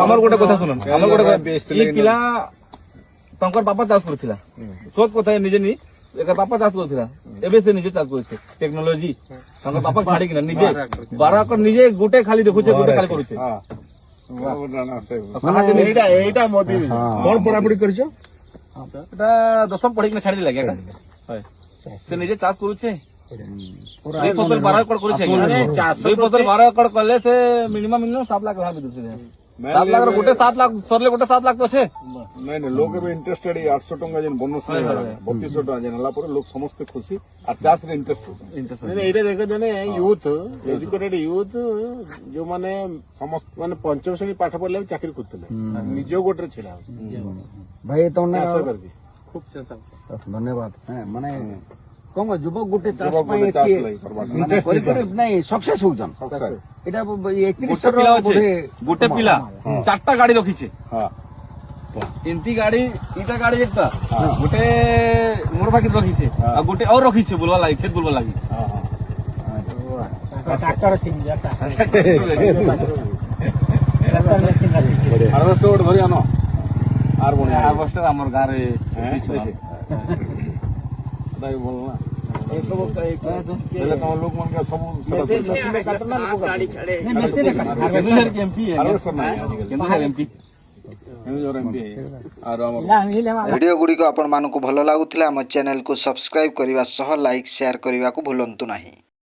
हमर गोटे कथा सुन हमर गोटे ई पिला तंकर बापा चाष करथिला सोच कथा निजे नी एकर बापा चाष करथिला एबे से निजे चाष करछे टेक्नोलॉजी तंकर बापा छाड़ी कि निजे 12 एकर निजे गोटे खाली देखुछे गोटे खाली करूछे माने एटा मोदी कोन पढ़ापढ़ी करछो एटा 10वीं पढ़ी के छाड़ी दिला गया हाय से निजे चाष करूछे पूरा फसल 12 एकड़ करूछे दुई फसल 12 एकड़ करले से मिनिमम 7 लाख भाव बिदुछे 7 लाख गोटे 7 लाख सरले गोटे 7 लाख तो छे नहीं नहीं लोग भी इंटरेस्टेड 800 टंका जेन बोनस 3200 टंका जेन हला पर लोग समस्त खुशी आ चाष रे इंटरेस्ट नहीं एटा देखो जने यूथ एजुकेटेड यूथ जो माने समस्त माने पंचम श्रेणी पाठ पढ़ले चाकरी करथले निजो गोटे छिला भाई तो खूब धन्यवाद माने कम युवक गोटे चाष नहीं सक्सेस हो जान एटा 31 पिला गोटे पिला 4टा गाड़ी रखिछे इनती गाड़ी इटा गाड़ी एकटा गोटे मोर बाकी रखिछे आ गोटे और रखिछे बोलवा लागि खेत बोलवा लागि ट्रैक्टर अछि जाता हार्वेस्टर गोटे धरि आनो आर बने हार्वेस्टर हमर गारे पिछे दाई बोलना ए सब पहले तो लोग मन के सब मशीन में काटना लोग गाड़ी छड़े नहीं मशीन में केंद्र के एमपी है हार्वेस्टर नहीं केंद्र एमपी वीडियो गुड़ी को आपण मानक भल लगुला आम चैनल को सब्सक्राइब करने सह लाइक शेयर करने को भूलु नहीं।